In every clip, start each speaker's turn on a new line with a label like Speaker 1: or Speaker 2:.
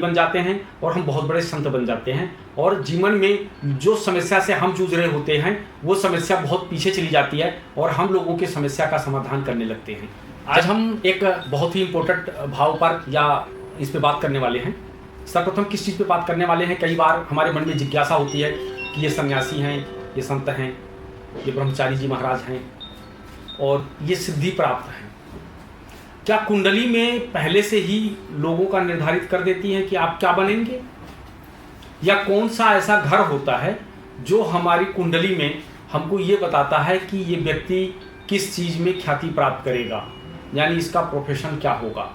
Speaker 1: बन जाते हैं और हम बहुत बड़े संत बन जाते हैं, और जीवन में जो समस्या से हम जूझ रहे होते हैं वो समस्या बहुत पीछे चली जाती है और हम लोगों की समस्या का समाधान करने लगते हैं। आज हम एक बहुत ही इम्पोर्टेंट भाव पर या इस पे बात करने वाले हैं। सर्वप्रथम किस चीज़ पे बात करने वाले हैं? कई बार हमारे मन में जिज्ञासा होती है कि ये सन्यासी हैं, ये संत हैं, ये ब्रह्मचारी जी महाराज हैं और ये सिद्धि प्राप्त हैं। क्या कुंडली में पहले से ही लोगों का निर्धारित कर देती है कि आप क्या बनेंगे? या कौन सा ऐसा घर होता है जो हमारी कुंडली में हमको ये बताता है कि ये व्यक्ति किस चीज़ में ख्याति प्राप्त करेगा, यानी इसका प्रोफेशन क्या होगा?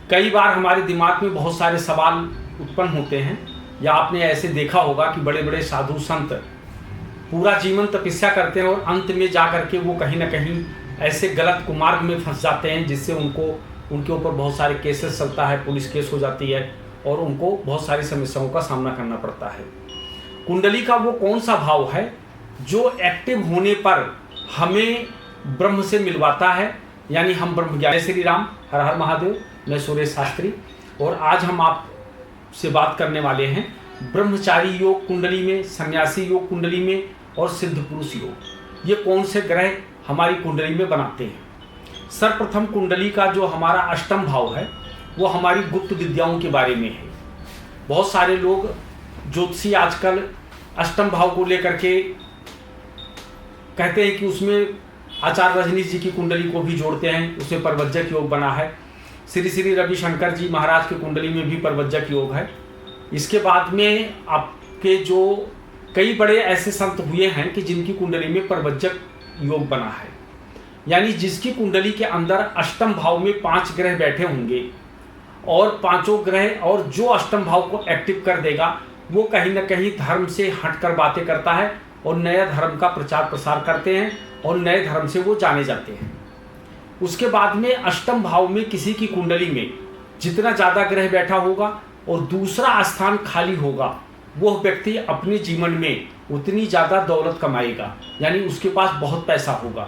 Speaker 1: कई बार हमारे दिमाग में बहुत सारे सवाल उत्पन्न होते हैं, या आपने ऐसे देखा होगा कि बड़े बड़े साधु संत पूरा जीवन तपस्या करते हैं और अंत में जा करके वो कहीं ना कहीं ऐसे गलत कुमार्ग में फंस जाते हैं जिससे उनके ऊपर बहुत सारे केसेस चलता है, पुलिस केस हो जाती है और उनको बहुत सारी समस्याओं का सामना करना पड़ता है। कुंडली का वो कौन सा भाव है जो एक्टिव होने पर हमें ब्रह्म से मिलवाता है, यानी हम ब्रह्म ज्ञानी। श्री राम, हर हर महादेव। मैं सुरेश शास्त्री और आज हम आपसे बात करने वाले हैं ब्रह्मचारी योग कुंडली में, सन्यासी योग कुंडली में और सिद्ध पुरुष योग। ये कौन से ग्रह हमारी कुंडली में बनाते हैं? सर्वप्रथम कुंडली का जो हमारा अष्टम भाव है वो हमारी गुप्त विद्याओं के बारे में है। बहुत सारे लोग ज्योतिषी आजकल अष्टम भाव को लेकर के कहते हैं कि उसमें आचार्य रजनीश जी की कुंडली को भी जोड़ते हैं, उसमें परवज्जक योग बना है। श्री श्री रविशंकर जी महाराज की कुंडली में भी परवज्जक योग है। इसके बाद में आपके जो कई बड़े ऐसे संत हुए हैं कि जिनकी कुंडली में परवज्जक योग बना है, यानी जिसकी कुंडली के अंदर अष्टम भाव में 5 ग्रह बैठे होंगे और पांचों ग्रह, और जो अष्टम भाव को एक्टिव कर देगा वो कहीं ना कहीं धर्म से हटकर बातें करता है और नया धर्म का प्रचार प्रसार करते हैं और नए धर्म से वो जाने जाते हैं। उसके बाद में अष्टम भाव में किसी की कुंडली में जितना ज़्यादा ग्रह बैठा होगा और दूसरा स्थान खाली होगा, वह व्यक्ति अपने जीवन में उतनी ज़्यादा दौलत कमाएगा, यानी उसके पास बहुत पैसा होगा।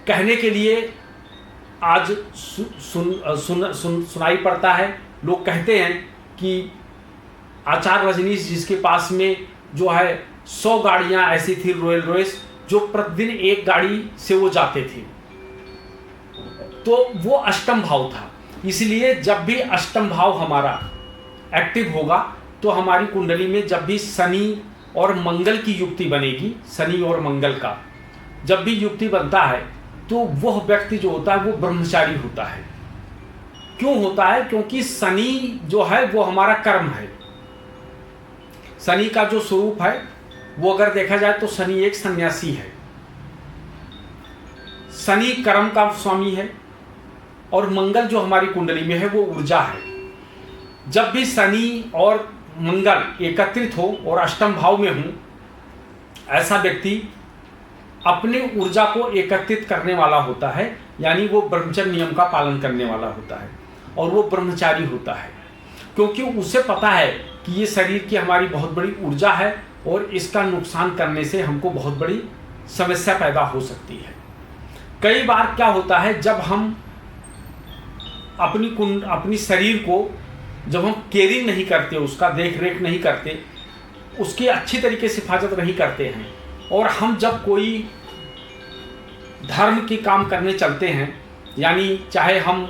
Speaker 1: कहने के लिए आज सुनाई पड़ता है, लोग कहते हैं कि आचार्य रजनीश जिसके पास में जो है 100 गाड़ियाँ ऐसी थी रॉयल रॉयस, जो प्रतिदिन एक गाड़ी से वो जाते थे, तो वो अष्टम भाव था। इसलिए जब भी अष्टम भाव हमारा एक्टिव होगा तो हमारी कुंडली में जब भी शनि और मंगल की युक्ति बनेगी, शनि और मंगल का जब भी युक्ति बनता है तो वह व्यक्ति जो होता है वो ब्रह्मचारी होता है। क्यों होता है? क्योंकि शनि जो है वो हमारा कर्म है। शनि का जो स्वरूप है वो अगर देखा जाए तो शनि एक सन्यासी है। शनि कर्म का स्वामी है और मंगल जो हमारी कुंडली में है वो ऊर्जा है। जब भी शनि और मंगल एकत्रित हो और अष्टम भाव में हो, ऐसा व्यक्ति अपने ऊर्जा को एकत्रित करने वाला होता है, यानी वो ब्रह्मचर्य नियम का पालन करने वाला होता है और वो ब्रह्मचारी होता है, क्योंकि उसे पता है कि ये शरीर की हमारी बहुत बड़ी ऊर्जा है और इसका नुकसान करने से हमको बहुत बड़ी समस्या पैदा हो सकती है। कई बार क्या होता है, जब हम अपनी शरीर को जब हम केयरिंग नहीं करते, उसका देख रेख नहीं करते, उसकी अच्छी तरीके से हिफाजत नहीं करते हैं, और हम जब कोई धर्म के काम करने चलते हैं, यानी चाहे हम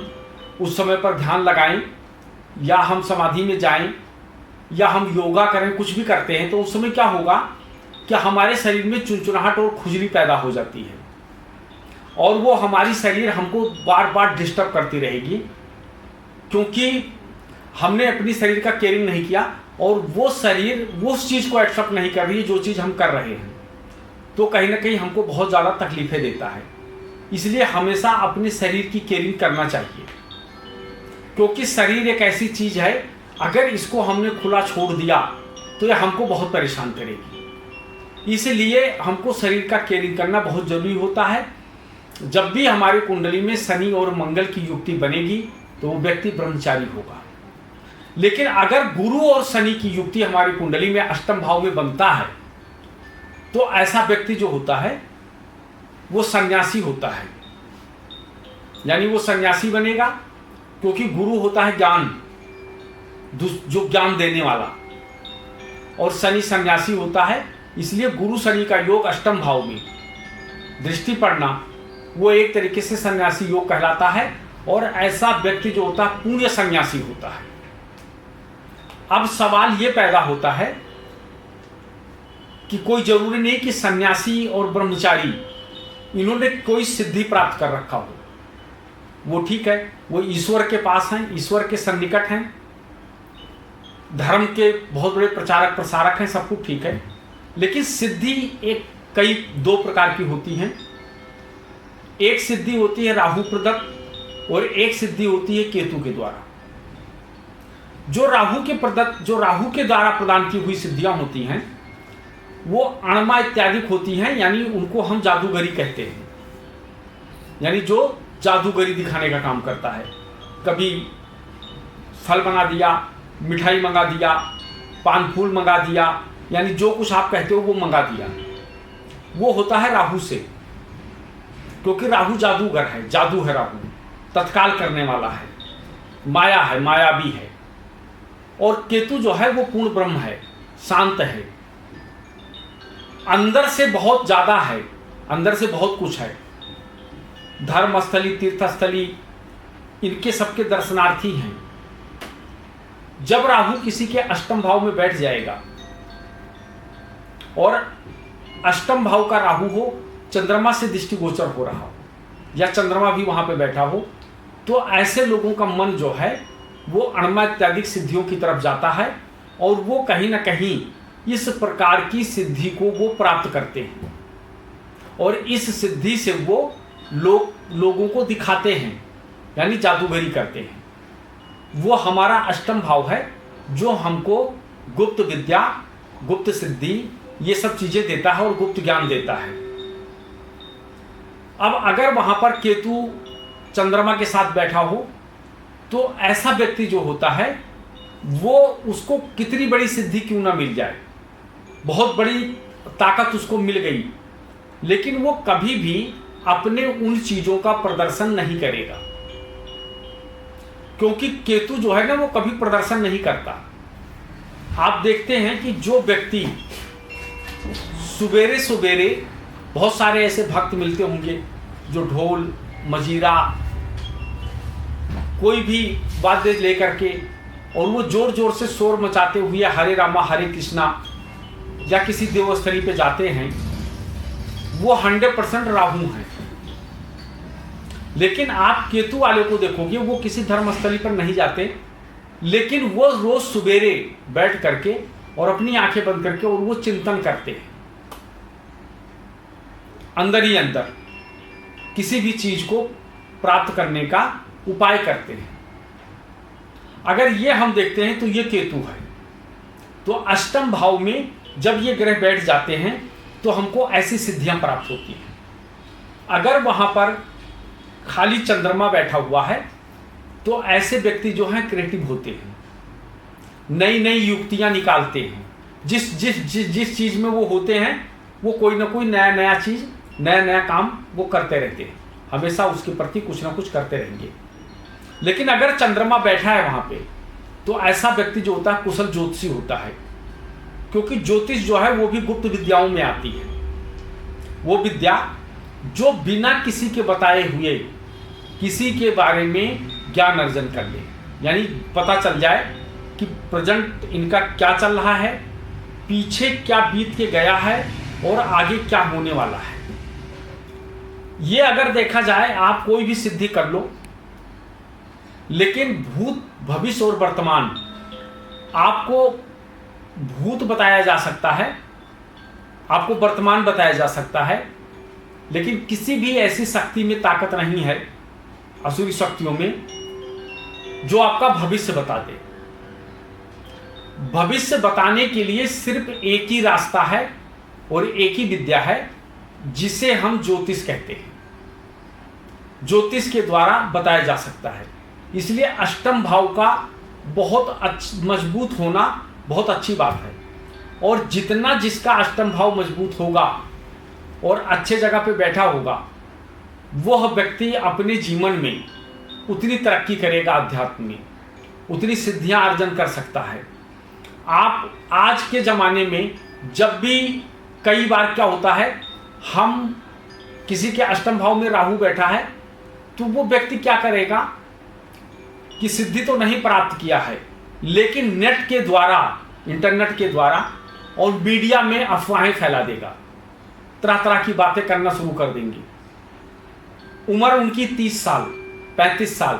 Speaker 1: उस समय पर ध्यान लगाएं या हम समाधि में जाएं या हम योगा करें, कुछ भी करते हैं, तो उस समय क्या होगा कि हमारे शरीर में चुनचुनाहट और खुजली पैदा हो जाती है और वो हमारी शरीर हमको बार बार डिस्टर्ब करती रहेगी, क्योंकि हमने अपनी शरीर का केयरिंग नहीं किया और वो शरीर वो उस चीज़ को एक्सेप्ट नहीं कर रही है जो चीज़ हम कर रहे हैं, तो कहीं ना कहीं हमको बहुत ज़्यादा तकलीफ़ें देता है। इसलिए हमेशा अपने शरीर की केयरिंग करना चाहिए, क्योंकि शरीर एक ऐसी चीज़ है, अगर इसको हमने खुला छोड़ दिया तो ये हमको बहुत परेशान करेगी। इसलिए हमको शरीर का केयरिंग करना बहुत ज़रूरी होता है। जब भी हमारी कुंडली में शनि और मंगल की युक्ति बनेगी तो वो व्यक्ति ब्रह्मचारी होगा। लेकिन अगर गुरु और शनि की युक्ति हमारी कुंडली में अष्टम भाव में बनता है तो ऐसा व्यक्ति जो होता है वो सन्यासी होता है, यानी वो सन्यासी बनेगा, क्योंकि गुरु होता है ज्ञान जो ज्ञान देने वाला, और शनि सन्यासी होता है। इसलिए गुरु शनि का योग अष्टम भाव में दृष्टि पड़ना वो एक तरीके से सन्यासी योग कहलाता है, और ऐसा व्यक्ति जो होता है पूर्ण सन्यासी होता है। अब सवाल ये पैदा होता है कि कोई जरूरी नहीं कि सन्यासी और ब्रह्मचारी इन्होंने कोई सिद्धि प्राप्त कर रखा हो, वो ठीक है, वो ईश्वर के पास हैं, ईश्वर के सन्निकट हैं, धर्म के बहुत बड़े प्रचारक प्रसारक हैं, सब कुछ ठीक है। लेकिन सिद्धि कई दो प्रकार की होती हैं। एक सिद्धि होती है राहु प्रदत्त और एक सिद्धि होती है केतु के द्वारा। जो राहु के द्वारा प्रदान की हुई सिद्धियां होती हैं वो अणमा इत्यादि होती हैं, यानी उनको हम जादूगरी कहते हैं, यानी जो जादूगरी दिखाने का काम करता है। कभी फल बना दिया, मिठाई मंगा दिया, पान फूल मंगा दिया, यानी जो कुछ आप कहते हो वो मंगा दिया, वो होता है राहु से, क्योंकि राहु जादूगर है, जादू है राहु, तत्काल करने वाला है, माया है, मायावी है। और केतु जो है वो पूर्ण ब्रह्म है, शांत है, अंदर से बहुत ज्यादा है, अंदर से बहुत कुछ है, धर्मस्थली तीर्थस्थली इनके सबके दर्शनार्थी हैं। जब राहु किसी के अष्टम भाव में बैठ जाएगा और अष्टम भाव का राहु हो, चंद्रमा से दृष्टिगोचर हो रहा हो या चंद्रमा भी वहां पे बैठा हो, तो ऐसे लोगों का मन जो है वो अणमा इत्यादि सिद्धियों की तरफ जाता है और वो कहीं ना कहीं इस प्रकार की सिद्धि को वो प्राप्त करते हैं और इस सिद्धि से वो लोगों को दिखाते हैं, यानी जादूगरी करते हैं। वो हमारा अष्टम भाव है जो हमको गुप्त विद्या, गुप्त सिद्धि, ये सब चीजें देता है और गुप्त ज्ञान देता है। अब अगर वहां पर केतु चंद्रमा के साथ बैठा हो तो ऐसा व्यक्ति जो होता है वो उसको कितनी बड़ी सिद्धि क्यों ना मिल जाए, बहुत बड़ी ताकत उसको मिल गई, लेकिन वो कभी भी अपने उन चीजों का प्रदर्शन नहीं करेगा, क्योंकि केतु जो है ना वो कभी प्रदर्शन नहीं करता। आप देखते हैं कि जो व्यक्ति सुबेरे सुबेरे, बहुत सारे ऐसे भक्त मिलते होंगे जो ढोल मजीरा कोई भी वाद्य लेकर के और वो जोर जोर से शोर मचाते हुए हरे रामा हरे कृष्णा या किसी देवस्थली पे जाते हैं, वो 100% राहु हैं। लेकिन आप केतु वाले को देखोगे वो किसी धर्मस्थली पर नहीं जाते, लेकिन वो रोज सुबेरे बैठ करके और अपनी आंखें बंद करके और वो चिंतन करते हैं, अंदर ही अंदर किसी भी चीज को प्राप्त करने का उपाय करते हैं। अगर ये हम देखते हैं तो ये केतु है। तो अष्टम भाव में जब ये ग्रह बैठ जाते हैं तो हमको ऐसी सिद्धियां प्राप्त होती हैं। अगर वहां पर खाली चंद्रमा बैठा हुआ है तो ऐसे व्यक्ति जो हैं क्रिएटिव होते हैं, नई नई युक्तियां निकालते हैं, जिस चीज में वो होते हैं वो कोई ना कोई नया नया चीज, नया नया काम वो करते रहते हैं, हमेशा उसके प्रति कुछ ना कुछ करते रहेंगे। लेकिन अगर चंद्रमा बैठा है वहां पे तो ऐसा व्यक्ति जो होता है कुशल ज्योतिषी होता है, क्योंकि ज्योतिष जो है वो भी गुप्त विद्याओं में आती है। वो विद्या जो बिना किसी के बताए हुए किसी के बारे में ज्ञान अर्जन कर ले, यानी पता चल जाए कि प्रेजेंट इनका क्या चल रहा है, पीछे क्या बीत के गया है और आगे क्या होने वाला है। ये अगर देखा जाए, आप कोई भी सिद्धि कर लो, लेकिन भूत, भविष्य और वर्तमान, आपको भूत बताया जा सकता है, आपको वर्तमान बताया जा सकता है, लेकिन किसी भी ऐसी शक्ति में ताकत नहीं है, असुरी शक्तियों में, जो आपका भविष्य बता दे। भविष्य बताने के लिए सिर्फ एक ही रास्ता है और एक ही विद्या है जिसे हम ज्योतिष कहते हैं। ज्योतिष के द्वारा बताया जा सकता है। इसलिए अष्टम भाव का बहुत मजबूत होना बहुत अच्छी बात है, और जितना जिसका अष्टम भाव मजबूत होगा और अच्छे जगह पे बैठा होगा, वह व्यक्ति अपने जीवन में उतनी तरक्की करेगा, अध्यात्म में उतनी सिद्धियां अर्जन कर सकता है। आप आज के ज़माने में जब भी कई बार क्या होता है, हम किसी के अष्टम भाव में राहु बैठा है तो वो व्यक्ति क्या करेगा कि सिद्धि तो नहीं प्राप्त किया है, लेकिन नेट के द्वारा, इंटरनेट के द्वारा और मीडिया में अफवाहें फैला देगा, तरह तरह की बातें करना शुरू कर देंगे। उम्र उनकी 30 साल 35 साल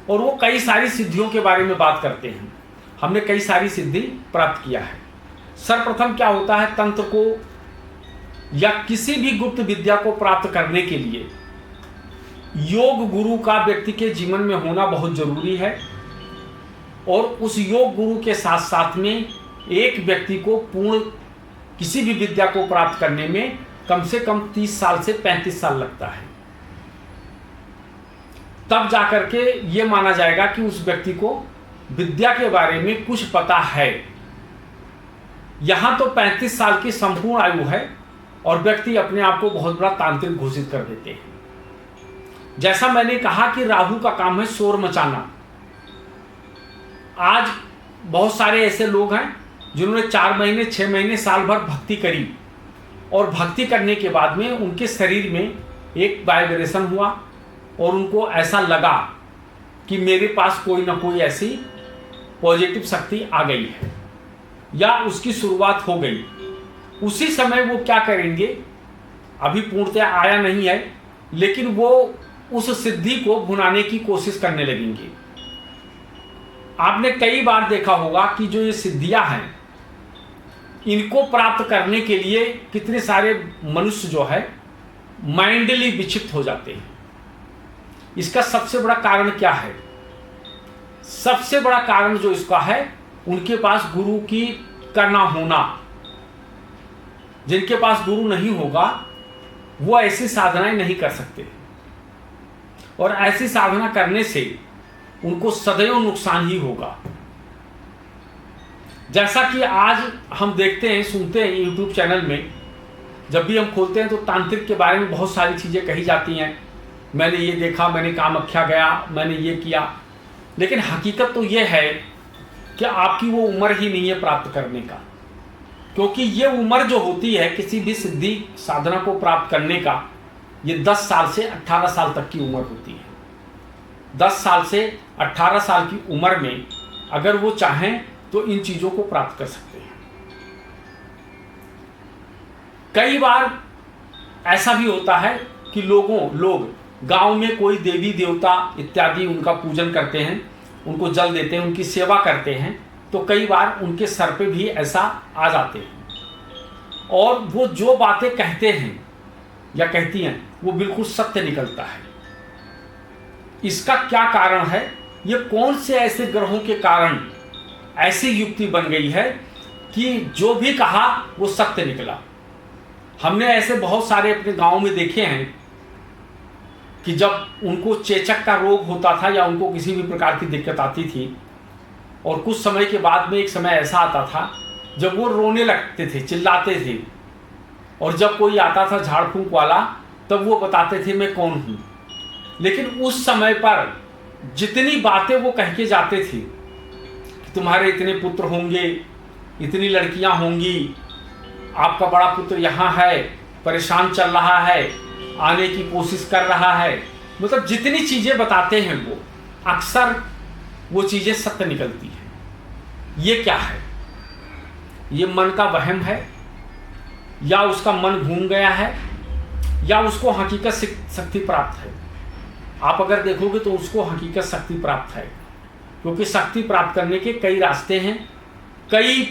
Speaker 1: और वो कई सारी सिद्धियों के बारे में बात करते हैं, हमने कई सारी सिद्धि प्राप्त किया है। सर्वप्रथम क्या होता है, तंत्र को या किसी भी गुप्त विद्या को प्राप्त करने के लिए योग गुरु का व्यक्ति के जीवन में होना बहुत जरूरी है। और उस योग गुरु के साथ साथ में एक व्यक्ति को पूर्ण किसी भी विद्या को प्राप्त करने में कम से कम 30 साल से 35 साल लगता है। तब जाकर के ये माना जाएगा कि उस व्यक्ति को विद्या के बारे में कुछ पता है। यहां तो 35 साल की संपूर्ण आयु है और व्यक्ति अपने आप को बहुत बड़ा तांत्रिक घोषित कर देते हैं। जैसा मैंने कहा कि राहु का काम है शोर मचाना। आज बहुत सारे ऐसे लोग हैं जिन्होंने 4 महीने 6 महीने साल भर भक्ति करी और भक्ति करने के बाद में उनके शरीर में एक वाइब्रेशन हुआ और उनको ऐसा लगा कि मेरे पास कोई ना कोई ऐसी पॉजिटिव शक्ति आ गई है या उसकी शुरुआत हो गई। उसी समय वो क्या करेंगे, अभी पूर्णतः आया नहीं है, लेकिन वो उस सिद्धि को भुनाने की कोशिश करने लगेंगे। आपने कई बार देखा होगा कि जो ये सिद्धियां हैं, इनको प्राप्त करने के लिए कितने सारे मनुष्य जो है माइंडली विक्षिप्त हो जाते हैं। इसका सबसे बड़ा कारण क्या है? सबसे बड़ा कारण जो इसका है, उनके पास गुरु की करना होना। जिनके पास गुरु नहीं होगा वो ऐसी साधनाएं नहीं कर सकते और ऐसी साधना करने से उनको सदैव नुकसान ही होगा। जैसा कि आज हम देखते हैं, सुनते हैं यूट्यूब चैनल में, जब भी हम खोलते हैं तो तांत्रिक के बारे में बहुत सारी चीज़ें कही जाती हैं। मैंने ये देखा, मैंने कामाख्या गया, मैंने ये किया, लेकिन हकीकत तो ये है कि आपकी वो उम्र ही नहीं है प्राप्त करने का। क्योंकि ये उम्र जो होती है किसी भी सिद्धि साधना को प्राप्त करने का, ये 10 साल से 18 साल तक की उम्र होती है। 10 साल से 18 साल की उम्र में अगर वो चाहें तो इन चीज़ों को प्राप्त कर सकते हैं। कई बार ऐसा भी होता है कि लोग गांव में कोई देवी देवता इत्यादि उनका पूजन करते हैं, उनको जल देते हैं, उनकी सेवा करते हैं, तो कई बार उनके सर पे भी ऐसा आ जाते हैं और वो जो बातें कहते हैं या कहती हैं वो बिल्कुल सत्य निकलता है। इसका क्या कारण है? ये कौन से ऐसे ग्रहों के कारण ऐसी युक्ति बन गई है कि जो भी कहा वो सत्य निकला। हमने ऐसे बहुत सारे अपने गांव में देखे हैं कि जब उनको चेचक का रोग होता था या उनको किसी भी प्रकार की दिक्कत आती थी, और कुछ समय के बाद में एक समय ऐसा आता था जब वो रोने लगते थे, चिल्लाते थे, और जब कोई आता था झाड़ फूंक वाला तब वो बताते थे मैं कौन हूँ। लेकिन उस समय पर जितनी बातें वो कह के जाते थे कि तुम्हारे इतने पुत्र होंगे, इतनी लड़कियाँ होंगी, आपका बड़ा पुत्र यहाँ है, परेशान चल रहा है, आने की कोशिश कर रहा है, मतलब जितनी चीज़ें बताते हैं वो अक्सर वो चीज़ें सत्य निकलती हैं। ये क्या है? ये मन का वहम है, या उसका मन घूम गया है, या उसको हकीकत शक्ति प्राप्त है। आप अगर देखोगे तो उसको हकीकत शक्ति प्राप्त है, क्योंकि शक्ति प्राप्त करने के कई रास्ते हैं, कई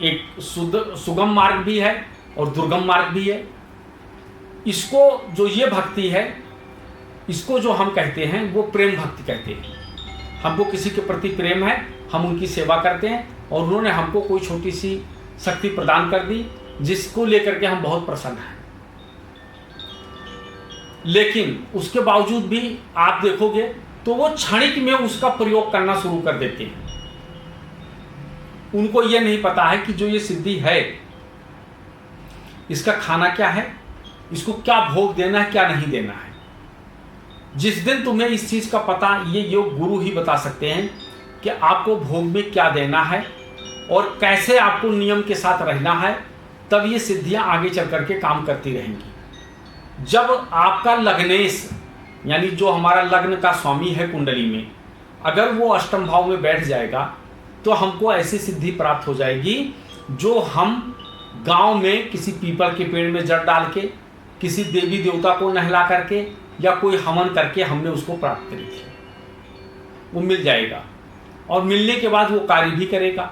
Speaker 1: एक सुगम मार्ग भी है और दुर्गम मार्ग भी है। इसको जो ये भक्ति है, इसको जो हम कहते हैं वो प्रेम भक्ति कहते हैं। हमको किसी के प्रति प्रेम है, हम उनकी सेवा करते हैं और उन्होंने हमको कोई छोटी सी शक्ति प्रदान कर दी जिसको लेकर के हम बहुत प्रसन्न हैं। लेकिन उसके बावजूद भी आप देखोगे तो वो क्षणिक में उसका प्रयोग करना शुरू कर देते हैं। उनको ये नहीं पता है कि जो ये सिद्धि है इसका खाना क्या है, इसको क्या भोग देना है, क्या नहीं देना है। जिस दिन तुम्हें इस चीज़ का पता ये योग गुरु ही बता सकते हैं कि आपको भोग में क्या देना है और कैसे आपको नियम के साथ रहना है, तब ये सिद्धियां आगे चल करके काम करती रहेंगी। जब आपका लग्नेश यानी जो हमारा लग्न का स्वामी है कुंडली में, अगर वो अष्टम भाव में बैठ जाएगा तो हमको ऐसी सिद्धि प्राप्त हो जाएगी जो हम गांव में किसी पीपल के पेड़ में जड़ डाल के, किसी देवी देवता को नहला करके या कोई हवन करके हमने उसको प्राप्त करी थी, वो मिल जाएगा और मिलने के बाद वो कार्य भी करेगा।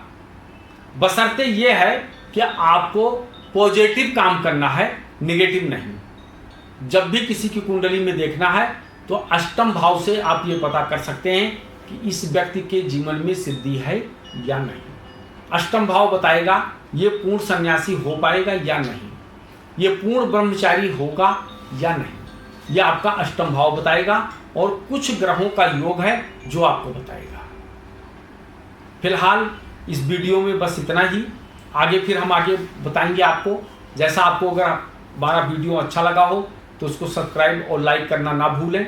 Speaker 1: बशर्ते ये है कि आपको पॉजिटिव काम करना है, नेगेटिव नहीं। जब भी किसी की कुंडली में देखना है तो अष्टम भाव से आप ये पता कर सकते हैं कि इस व्यक्ति के जीवन में सिद्धि है या नहीं। अष्टम भाव बताएगा ये पूर्ण सन्यासी हो पाएगा या नहीं, ये पूर्ण ब्रह्मचारी होगा या नहीं, ये आपका अष्टम भाव बताएगा। और कुछ ग्रहों का योग है जो आपको बताएगा। फिलहाल इस वीडियो में बस इतना ही। आगे फिर हम आगे बताएंगे आपको। जैसा आपको अगर हमारा वीडियो अच्छा लगा हो तो उसको सब्सक्राइब और लाइक करना ना भूलें,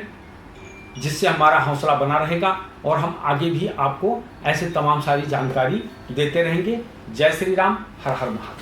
Speaker 1: जिससे हमारा हौसला बना रहेगा और हम आगे भी आपको ऐसे तमाम सारी जानकारी देते रहेंगे। जय श्री राम, हर हर महादेव।